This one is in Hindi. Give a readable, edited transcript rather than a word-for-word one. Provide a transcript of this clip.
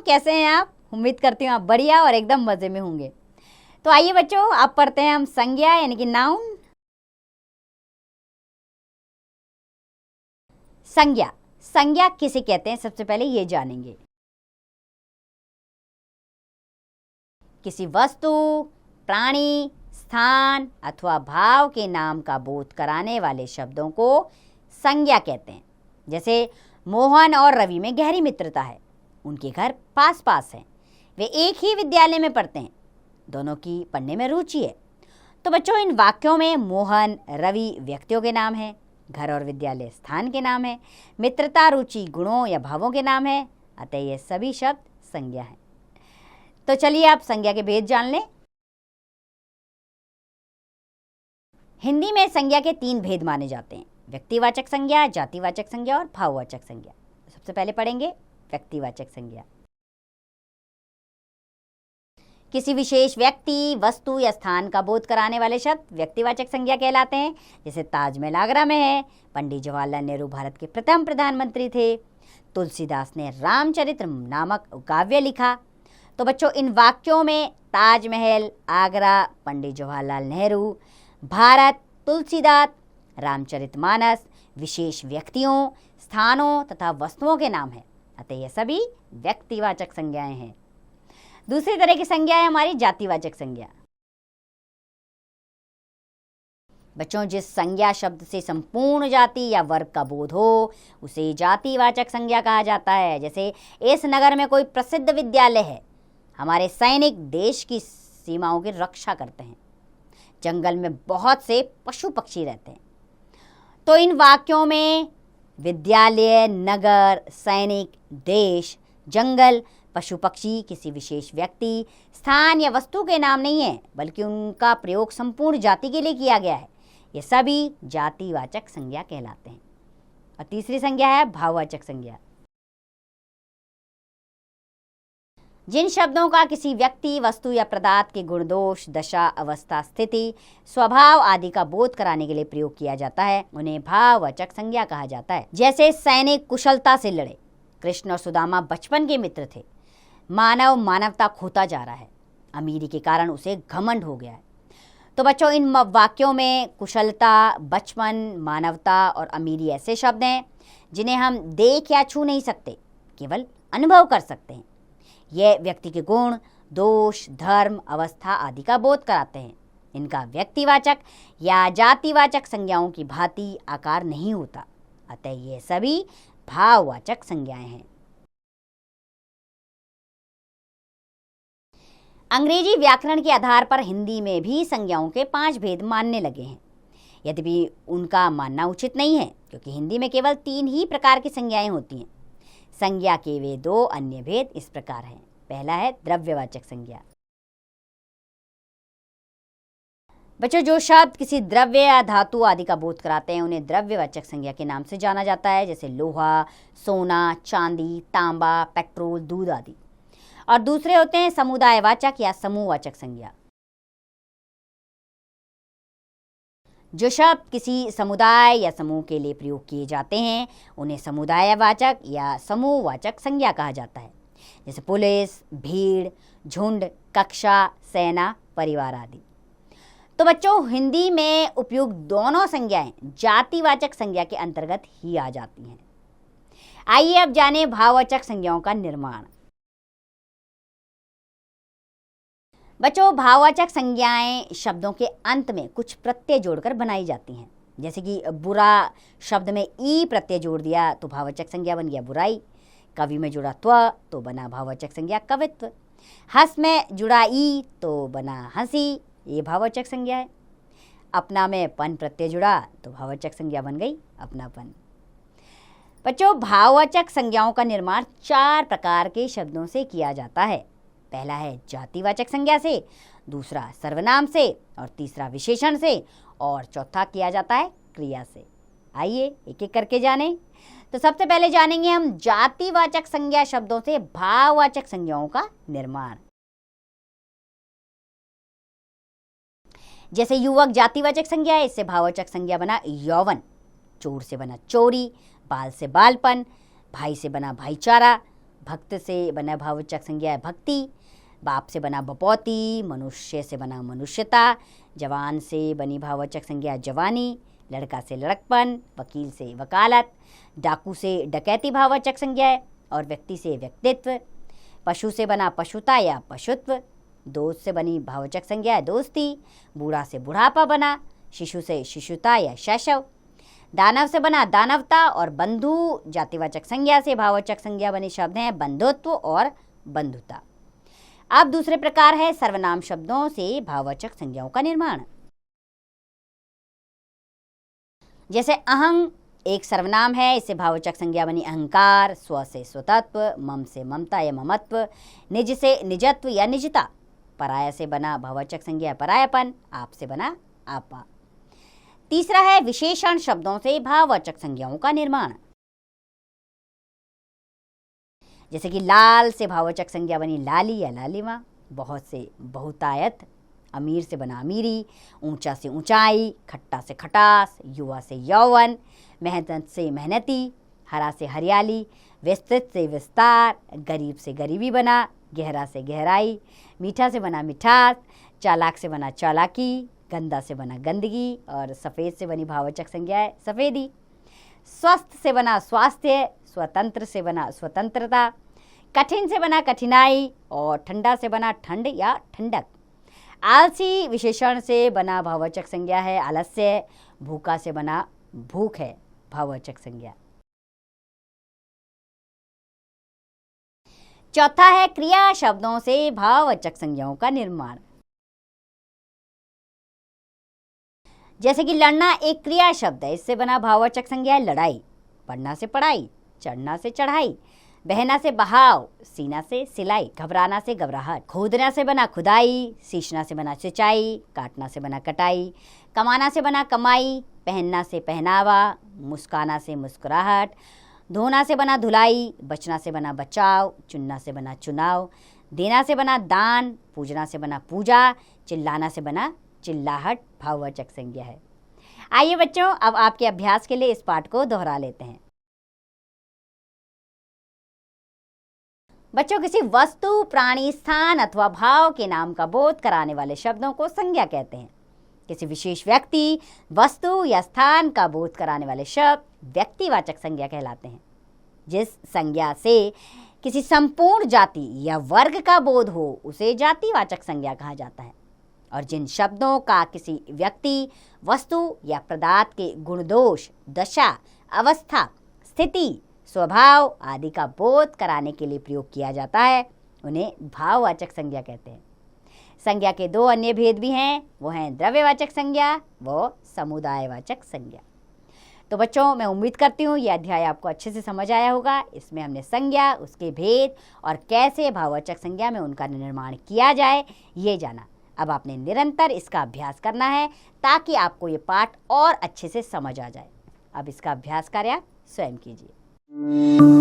कैसे हैं आप? उम्मीद करती हूँ आप बढ़िया और एकदम मज़े में होंगे। तो आइए बच्चों, आप पढ़ते हैं हम संज्ञा यानी कि नाउन। संज्ञा, संज्ञा किसे कहते हैं सबसे पहले ये जानेंगे। किसी वस्तु, प्राणी, स्थान अथवा भाव के नाम का बोध कराने वाले शब्दों को संज्ञा कहते हैं। जैसे मोहन और रवि में गहरी मित्रता है, उनके घर पास पास हैं, वे एक ही विद्यालय में पढ़ते हैं, दोनों की पढ़ने में रुचि है। तो बच्चों, इन वाक्यों में मोहन, रवि व्यक्तियों के नाम हैं, घर और विद्यालय स्थान के नाम है, मित्रता रुचि गुणों या भावों के नाम है। अतः ये सभी शब्द संज्ञा हैं। तो चलिए आप संज्ञा के भेद जान लें। हिंदी में संज्ञा के 3 भेद माने जाते हैं: व्यक्तिवाचक संज्ञा, जातिवाचक संज्ञा और भाववाचक संज्ञा। सबसे पहले पढ़ेंगे व्यक्तिवाचक संज्ञा। किसी विशेष व्यक्ति, वस्तु या स्थान का बोध कराने वाले शब्द व्यक्तिवाचक संज्ञा कहलाते हैं। जैसे ताजमहल आगरा में है, पंडित जवाहरलाल नेहरू भारत के प्रथम प्रधानमंत्री थे, तुलसीदास ने रामचरित्र नामक काव्य लिखा। तो बच्चों, इन वाक्यों में ताजमहल, आगरा, पंडित जवाहरलाल नेहरू, भारत, तुलसीदास, रामचरितमानस विशेष व्यक्तियों, स्थानों तथा वस्तुओं के नाम हैं। अतः ये सभी व्यक्तिवाचक संज्ञाएं हैं। दूसरी तरह की संज्ञा है हमारी जातिवाचक संज्ञा। बच्चों, जिस संज्ञा शब्द से संपूर्ण जाति या वर्ग का बोध हो उसे जातिवाचक संज्ञा कहा जाता है। जैसे इस नगर में कोई प्रसिद्ध विद्यालय है, हमारे सैनिक देश की सीमाओं की रक्षा करते हैं, जंगल में बहुत से पशु पक्षी रहते हैं। तो इन वाक्यों में विद्यालय, नगर, सैनिक, देश, जंगल, पशु पक्षी किसी विशेष व्यक्ति, स्थान या वस्तु के नाम नहीं है, बल्कि उनका प्रयोग संपूर्ण जाति के लिए किया गया है। ये सभी जातिवाचक संज्ञा कहलाते हैं। और तीसरी संज्ञा है भाववाचक संज्ञा। जिन शब्दों का किसी व्यक्ति, वस्तु या पदार्थ के गुण, दोष, दशा, अवस्था, स्थिति, स्वभाव आदि का बोध कराने के लिए प्रयोग किया जाता है, उन्हें भाववाचक संज्ञा कहा जाता है। जैसे सैनिक कुशलता से लड़े, कृष्ण और सुदामा बचपन के मित्र थे, मानव मानवता खोता जा रहा है, अमीरी के कारण उसे घमंड हो गया है। तो बच्चों, इन वाक्यों में कुशलता, बचपन, मानवता और अमीरी ऐसे शब्द हैं जिन्हें हम देख या छू नहीं सकते, केवल अनुभव कर सकते हैं। यह व्यक्ति के गुण, दोष, धर्म, अवस्था आदि का बोध कराते हैं। इनका व्यक्तिवाचक या जातिवाचक संज्ञाओं की भांति आकार नहीं होता। अतः ये सभी भाववाचक संज्ञाएं हैं। अंग्रेजी व्याकरण के आधार पर हिंदी में भी संज्ञाओं के 5 भेद मानने लगे हैं। यद्यपि उनका मानना उचित नहीं है, क्योंकि हिंदी में केवल 3 ही प्रकार की संज्ञाएं होती हैं। संज्ञा के वे 2 अन्य भेद इस प्रकार हैं। पहला है द्रव्यवाचक संज्ञा। बच्चों, जो शब्द किसी द्रव्य या धातु आदि का बोध कराते हैं उन्हें द्रव्यवाचक संज्ञा के नाम से जाना जाता है। जैसे लोहा, सोना, चांदी, तांबा, पेट्रोल, दूध आदि। और दूसरे होते हैं समुदायवाचक या समूहवाचक संज्ञा। जो शब्द किसी समुदाय या समूह के लिए प्रयोग किए जाते हैं उन्हें समुदायवाचक या समूहवाचक संज्ञा कहा जाता है। जैसे पुलिस, भीड़, झुंड, कक्षा, सेना, परिवार आदि। तो बच्चों, हिंदी में उपयुक्त दोनों संज्ञाएं जातिवाचक संज्ञा के अंतर्गत ही आ जाती हैं। आइए अब जानें भाववाचक संज्ञाओं का निर्माण। बच्चों, भाववाचक संज्ञाएं शब्दों के अंत में कुछ प्रत्यय जोड़कर बनाई जाती हैं। जैसे कि बुरा शब्द में ई प्रत्यय जोड़ दिया तो भाववाचक संज्ञा बन गया बुराई। कवि में जुड़ा त्व तो बना भाववाचक संज्ञा कवित्व। हंस में जुड़ा ई तो बना हंसी, ये भाववाचक संज्ञा है। अपना में पन प्रत्यय जुड़ा तो भाववाचक संज्ञा बन गई अपनापन। बच्चों, भाववाचक संज्ञाओं का निर्माण 4 प्रकार के शब्दों से किया जाता है। पहला है जातिवाचक संज्ञा से, दूसरा सर्वनाम से, और तीसरा विशेषण से, और चौथा किया जाता है क्रिया से। आइए एक एक करके जानें। तो सबसे पहले जानेंगे हम जातिवाचक संज्ञा शब्दों से भाववाचक संज्ञाओं का निर्माण। जैसे युवक जातिवाचक संज्ञा है, इससे भाववाचक संज्ञा बना यौवन। चोर से बना चोरी, बाल से बालपन, भाई से बना भाईचारा, भक्त से बना भाववाचक संज्ञा है भक्ति, बाप से बना बपौती, मनुष्य से बना मनुष्यता, जवान से बनी भाववाचक संज्ञा जवानी, लड़का से लड़कपन, वकील से वकालत, डाकू से डकैती भाववाचक संज्ञा है और व्यक्ति से व्यक्तित्व, पशु से बना पशुता या पशुत्व, दोस्त से बनी भाववाचक संज्ञा है दोस्ती, बूढ़ा से बुढ़ापा बना, शिशु से शिशुता या शैशव, दानव से बना दानवता और बंधु जातिवाचक संज्ञा से भाववाचक संज्ञा बने शब्द हैं बंधुत्व और बंधुता। अब दूसरे प्रकार है सर्वनाम शब्दों से भाववाचक संज्ञाओं का निर्माण। जैसे अहं एक सर्वनाम है, इससे भाववाचक संज्ञा बनी अहंकार, स्व से स्वतत्व, मम से ममता या ममत्व, निज से निजत्व या निजता, पराया से बना भाववाचक संज्ञा परायापन, आप से बना आपा। तीसरा है विशेषण शब्दों से भाववाचक संज्ञाओं का निर्माण। जैसे कि लाल से भाववाचक संज्ञा बनी लाली या लालिमा, बहुत से बहुतायत, अमीर से बना अमीरी, ऊंचा से ऊंचाई, खट्टा से खटास, युवा से यौवन, मेहनत से मेहनती, हरा से हरियाली, विस्तृत से विस्तार, गरीब से गरीबी बना, गहरा से गहराई, मीठा से बना मिठास, चालाक से बना चालाकी, गंदा से बना गंदगी और सफ़ेद से बनी भाववाचक संज्ञा है सफ़ेदी। स्वस्थ से बना स्वास्थ्य, स्वतंत्र से बना स्वतंत्रता, कठिन से बना कठिनाई और ठंडा से बना ठंड या ठंडक। आलसी विशेषण से बना भाववाचक संज्ञा है आलस्य, भूखा से बना भूख है भाववाचक संज्ञा। चौथा है क्रिया शब्दों से भाववाचक संज्ञाओं का निर्माण। जैसे कि लड़ना एक क्रिया शब्द है, इससे बना भाववाचक संज्ञा है लड़ाई, पढ़ना से पढ़ाई, चढ़ना से चढ़ाई, बहना से बहाव, सीना से सिलाई, घबराना से घबराहट, खोदना से बना खुदाई, सींचना से बना सिंचाई, काटना से बना कटाई, कमाना से बना कमाई, पहनना से पहनावा, मुस्काना से मुस्कुराहट, धोना से बना धुलाई, बचना से बना बचाव, चुनना से बना चुनाव, देना से बना दान, पूजना से बना पूजा, चिल्लाना से बना चिल्लाहट भाववाचक संज्ञा है। आइए बच्चों, अब आपके अभ्यास के लिए इस पाठ को दोहरा लेते हैं। बच्चों, किसी वस्तु, प्राणी, स्थान अथवा भाव के नाम का बोध कराने वाले शब्दों को संज्ञा कहते हैं। किसी विशेष व्यक्ति, वस्तु या स्थान का बोध कराने वाले शब्द व्यक्तिवाचक संज्ञा कहलाते हैं। जिस संज्ञा से किसी संपूर्ण जाति या वर्ग का बोध हो उसे जातिवाचक संज्ञा कहा जाता है। और जिन शब्दों का किसी व्यक्ति, वस्तु या पदार्थ के गुण दोष, दशा, अवस्था, स्थिति, स्वभाव आदि का बोध कराने के लिए प्रयोग किया जाता है उन्हें भाववाचक संज्ञा कहते हैं। संज्ञा के दो अन्य भेद भी हैं, वो हैं द्रव्यवाचक संज्ञा व समुदायवाचक संज्ञा। तो बच्चों, मैं उम्मीद करती हूँ ये अध्याय आपको अच्छे से समझ आया होगा। इसमें हमने संज्ञा, उसके भेद और कैसे भाववाचक संज्ञा में उनका निर्माण किया जाए ये जाना। अब आपने निरंतर इसका अभ्यास करना है ताकि आपको ये पाठ और अच्छे से समझ आ जाए। अब इसका अभ्यास कार्य आप स्वयं कीजिए।